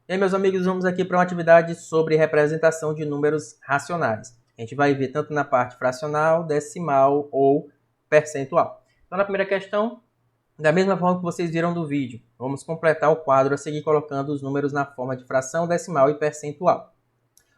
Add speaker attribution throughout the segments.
Speaker 1: E aí, meus amigos, vamos aqui para uma atividade sobre representação de números racionais. A gente vai ver tanto na parte fracional, decimal ou percentual. Então, na primeira questão, da mesma forma que vocês viram do vídeo, vamos completar o quadro a seguir colocando os números na forma de fração, decimal e percentual.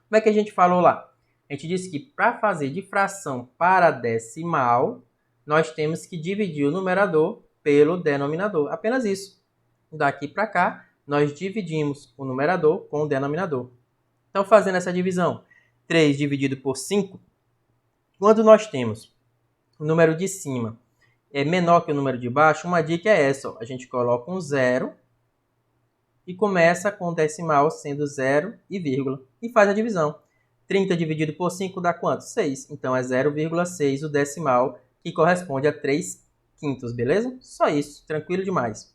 Speaker 1: Como é que a gente falou lá? A gente disse que para fazer de fração para decimal, nós temos que dividir o numerador pelo denominador. Apenas isso. Daqui para cá, nós dividimos o numerador com o denominador. Então, fazendo essa divisão, 3 dividido por 5, quando nós temos o número de cima é menor que o número de baixo, uma dica é essa. Ó. A gente coloca um zero e começa com o decimal sendo 0 e vírgula. E faz a divisão. 30 dividido por 5 dá quanto? 6. Então, é 0,6 o decimal, que corresponde a 3 quintos, beleza? Só isso, tranquilo demais.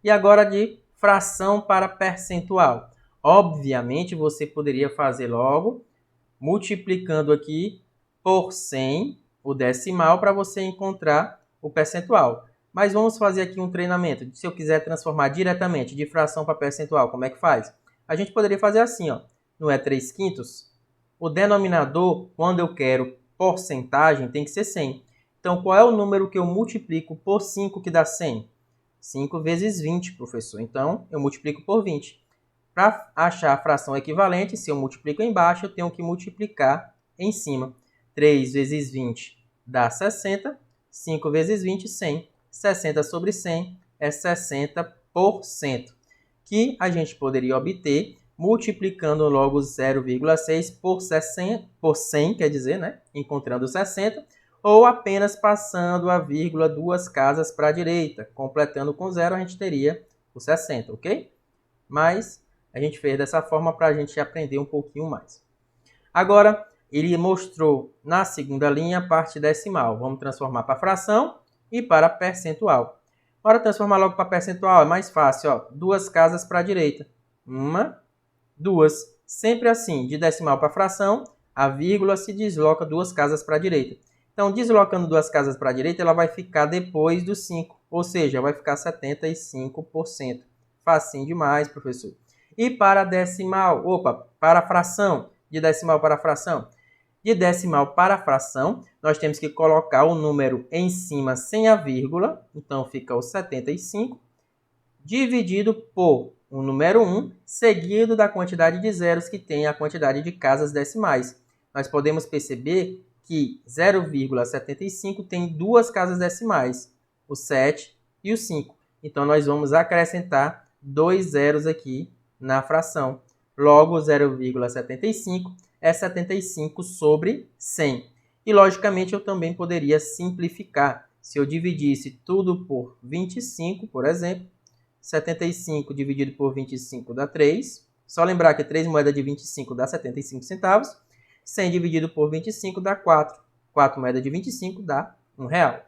Speaker 1: E agora de fração para percentual. Obviamente, você poderia fazer logo, multiplicando aqui por 100 o decimal para você encontrar o percentual. Mas vamos fazer aqui um treinamento. Se eu quiser transformar diretamente de fração para percentual, como é que faz? A gente poderia fazer assim, ó. Não é 3 quintos? O denominador, quando eu quero porcentagem, tem que ser 100. Então, qual é o número que eu multiplico por 5 que dá 100? 5 vezes 20, professor. Então, eu multiplico por 20. Para achar a fração equivalente, se eu multiplico embaixo, eu tenho que multiplicar em cima. 3 vezes 20 dá 60. 5 vezes 20, 100. 60 sobre 100 é 60%, que a gente poderia obter multiplicando logo 0,6 por 100, quer dizer, né? Encontrando 60, ou apenas passando a vírgula 2 casas para a direita. Completando com 0, a gente teria o 60, ok? Mas a gente fez dessa forma para a gente aprender um pouquinho mais. Agora, ele mostrou na segunda linha a parte decimal. Vamos transformar para fração e para percentual. Bora transformar logo para percentual, é mais fácil. Ó. 2 casas para a direita. 1, 2. Sempre assim, de decimal para fração, a vírgula se desloca 2 casas para a direita. Então, deslocando 2 casas para a direita, ela vai ficar depois do 5. Ou seja, vai ficar 75%. Facinho demais, professor. E para decimal, para fração, de decimal para fração. De decimal para fração, nós temos que colocar o número em cima sem a vírgula. Então, fica o 75, dividido por o número 1, seguido da quantidade de zeros que tem a quantidade de casas decimais. Nós podemos perceber que 0,75 tem 2 casas decimais, o 7 e o 5. Então, nós vamos acrescentar 2 zeros aqui na fração. Logo, 0,75 é 75 sobre 100. E, logicamente, eu também poderia simplificar. Se eu dividisse tudo por 25, por exemplo, 75 dividido por 25 dá 3. Só lembrar que 3 moedas de 25 dá 75 centavos. 100 dividido por 25 dá 4. 4 moedas de 25 dá R$1.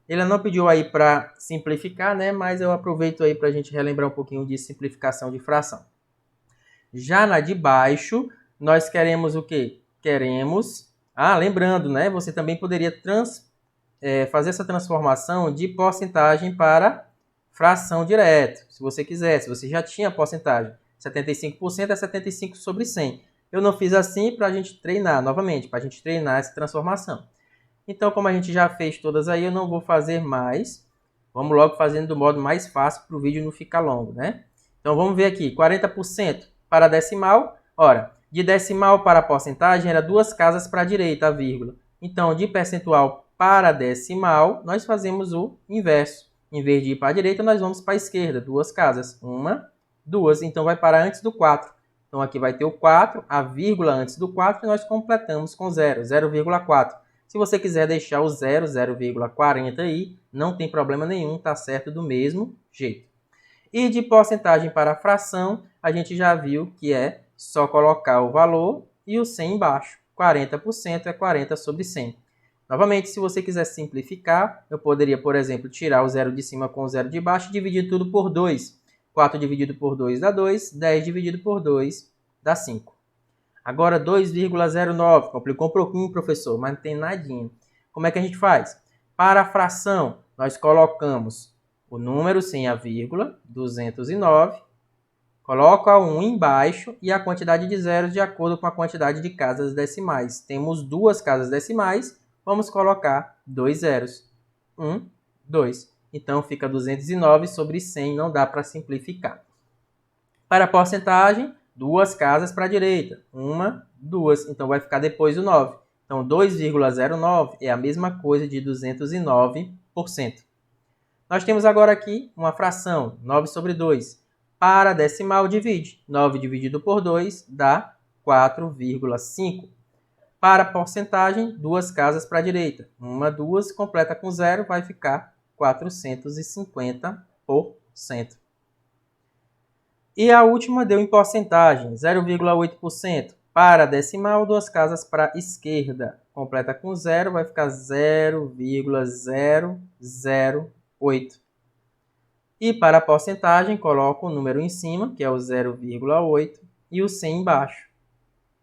Speaker 1: Ele não pediu aí para simplificar, né? Mas eu aproveito aí para a gente relembrar um pouquinho de simplificação de fração. Já na de baixo, nós queremos o quê? Queremos... lembrando, né? Você também poderia fazer essa transformação de porcentagem para fração direto, se você quiser. Se você já tinha a porcentagem, 75% é 75 sobre 100. Eu não fiz assim para a gente treinar, novamente, para a gente treinar essa transformação. Então, como a gente já fez todas aí, eu não vou fazer mais. Vamos logo fazendo do modo mais fácil para o vídeo não ficar longo, né? Então, vamos ver aqui. 40% para decimal. Ora, de decimal para porcentagem era 2 casas para a direita, a vírgula. Então, de percentual para decimal, nós fazemos o inverso. Em vez de ir para a direita, nós vamos para a esquerda. 2 casas. 1, 2. Então, vai parar antes do 4. Então, aqui vai ter o 4, a vírgula antes do 4, e nós completamos com 0, 0,4. Se você quiser deixar o 0, 0,40 aí, não tem problema nenhum, tá certo do mesmo jeito. E de porcentagem para fração, a gente já viu que é só colocar o valor e o 100 embaixo. 40% é 40 sobre 100. Novamente, se você quiser simplificar, eu poderia, por exemplo, tirar o 0 de cima com o 0 de baixo e dividir tudo por 2. 4 dividido por 2 dá 2, 10 dividido por 2 dá 5. Agora 2,09. Complicou um pouquinho, professor, mas não tem nadinha. Como é que a gente faz? Para a fração, nós colocamos o número sem a vírgula, 209. Coloca o 1 embaixo e a quantidade de zeros de acordo com a quantidade de casas decimais. Temos 2 casas decimais, vamos colocar 2 zeros. 1, 2. Então, fica 209 sobre 100, não dá para simplificar. Para a porcentagem, 2 casas para a direita. 1, 2. Então, vai ficar depois do 9. Então, 2,09 é a mesma coisa de 209%. Nós temos agora aqui uma fração, 9 sobre 2. Para decimal, divide. 9 dividido por 2 dá 4,5. Para porcentagem, 2 casas para a direita. 1, 2, completa com 0, vai ficar 450%. E a última deu em porcentagem, 0,8%. Para decimal, 2 casas para a esquerda. Completa com 0, vai ficar 0,008. E para a porcentagem, coloco o número em cima, que é o 0,8, e o 100 embaixo.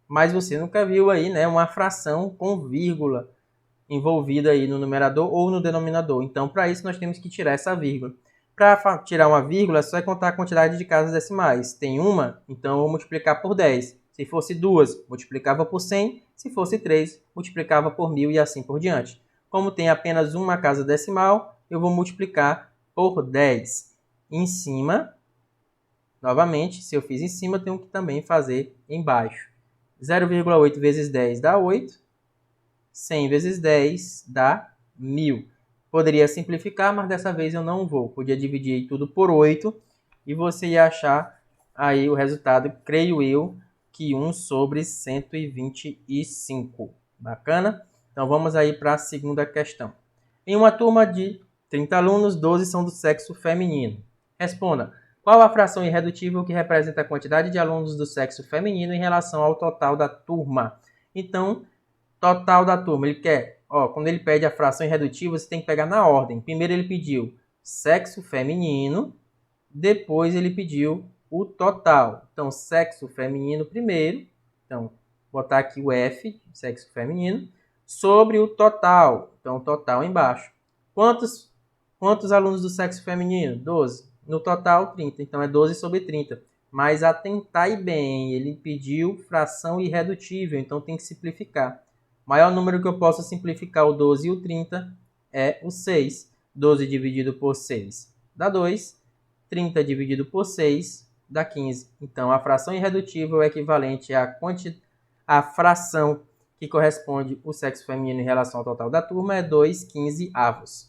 Speaker 1: Mas você nunca viu aí, né, uma fração com vírgula envolvida aí no numerador ou no denominador. Então, para isso, nós temos que tirar essa vírgula. Para tirar uma vírgula, é só contar a quantidade de casas decimais. Tem uma, então eu vou multiplicar por 10. Se fosse 2, multiplicava por 100. Se fosse 3, multiplicava por 1000 e assim por diante. Como tem apenas uma casa decimal, eu vou multiplicar por 10. Em cima, novamente, se eu fiz em cima, tenho que também fazer embaixo. 0,8 vezes 10 dá 8. 100 vezes 10 dá 1000. Poderia simplificar, mas dessa vez eu não vou. Podia dividir tudo por 8 e você ia achar aí o resultado, creio eu, que 1 sobre 125. Bacana? Então vamos aí para a segunda questão. Em uma turma de 30 alunos, 12 são do sexo feminino. Responda. Qual a fração irredutível que representa a quantidade de alunos do sexo feminino em relação ao total da turma? Então, total da turma, ele quer... quando ele pede a fração irredutível, você tem que pegar na ordem. Primeiro ele pediu sexo feminino, depois ele pediu o total. Então, sexo feminino primeiro. Então, botar aqui o F, sexo feminino, sobre o total. Então, total embaixo. Quantos alunos do sexo feminino? 12. No total, 30. Então, é 12 sobre 30. Mas atentai bem, ele pediu fração irredutível, então tem que simplificar. O maior número que eu posso simplificar, o 12 e o 30, é o 6. 12 dividido por 6 dá 2. 30 dividido por 6 dá 15. Então, a fração irredutível é equivalente à fração que corresponde ao sexo feminino em relação ao total da turma, é 2/15.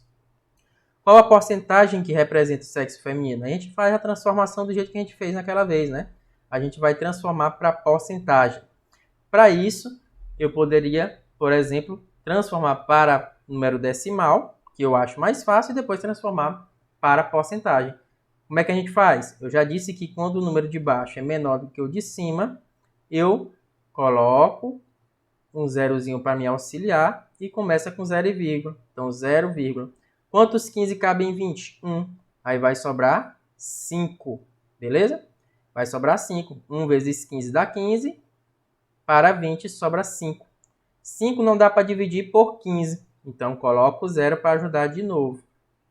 Speaker 1: Qual a porcentagem que representa o sexo feminino? A gente faz a transformação do jeito que a gente fez naquela vez, né? A gente vai transformar para porcentagem. Para isso, eu poderia, por exemplo, transformar para número decimal, que eu acho mais fácil, e depois transformar para porcentagem. Como é que a gente faz? Eu já disse que quando o número de baixo é menor do que o de cima, eu coloco um zerozinho para me auxiliar e começa com 0,. Então, 0, quantos 15 cabem em 20? 1. Aí vai sobrar 5. Beleza? Vai sobrar 5. 1 vezes 15 dá 15. Para 20 sobra 5. 5 não dá para dividir por 15. Então, coloco o 0 para ajudar de novo.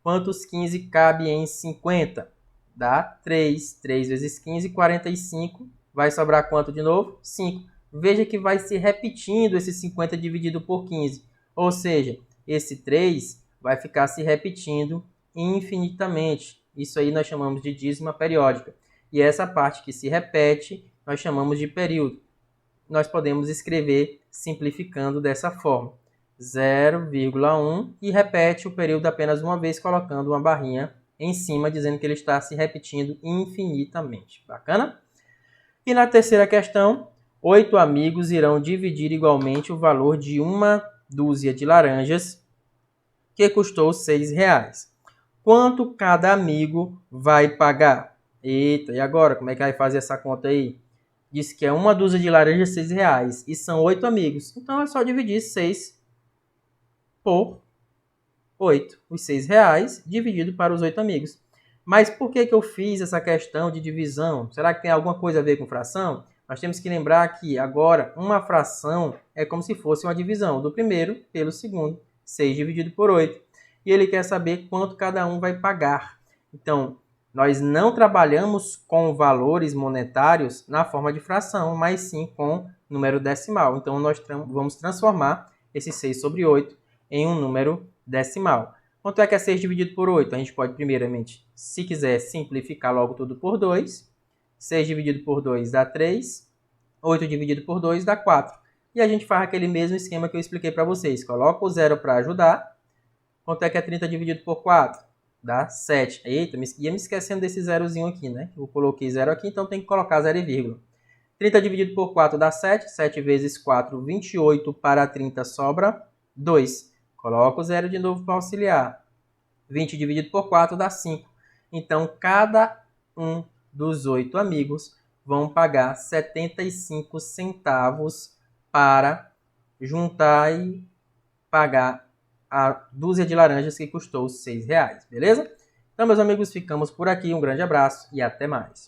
Speaker 1: Quantos 15 cabe em 50? Dá 3. 3 vezes 15, 45. Vai sobrar quanto de novo? 5. Veja que vai se repetindo esse 50 dividido por 15. Ou seja, esse 3 vai ficar se repetindo infinitamente. Isso aí nós chamamos de dízima periódica. E essa parte que se repete, nós chamamos de período. Nós podemos escrever simplificando dessa forma. 0,1 e repete o período apenas uma vez, colocando uma barrinha em cima, dizendo que ele está se repetindo infinitamente. Bacana? E na terceira questão, 8 amigos irão dividir igualmente o valor de uma dúzia de laranjas, que custou R$6. Quanto cada amigo vai pagar? Eita, e agora? Como é que vai fazer essa conta aí? Diz que é uma dúzia de laranjas R$6 e são 8 amigos. Então é só dividir 6 por 8. Os R$6 dividido para os 8 amigos. Mas por que eu fiz essa questão de divisão? Será que tem alguma coisa a ver com fração? Nós temos que lembrar que agora uma fração é como se fosse uma divisão do primeiro pelo segundo. 6 dividido por 8. E ele quer saber quanto cada um vai pagar. Então, Nós não trabalhamos com valores monetários na forma de fração, mas sim com número decimal. Então, nós vamos transformar esse 6 sobre 8 em um número decimal. Quanto é que é 6 dividido por 8? A gente pode, primeiramente, se quiser, simplificar logo tudo por 2. 6 dividido por 2 dá 3. 8 dividido por 2 dá 4. E a gente faz aquele mesmo esquema que eu expliquei para vocês. Coloca o 0 para ajudar. Quanto é que é 30 dividido por 4? Dá 7. Eita, ia me esquecendo desse zerozinho aqui, né? Eu coloquei 0 aqui, então tem que colocar 0,. 30 dividido por 4 dá 7. 7 vezes 4, 28. Para 30 sobra 2. Coloca o 0 de novo para auxiliar. 20 dividido por 4 dá 5. Então, cada um dos 8 amigos vão pagar 75 centavos para juntar e pagar a dúzia de laranjas que custou R$6, beleza? Então, meus amigos, ficamos por aqui. Um grande abraço e até mais.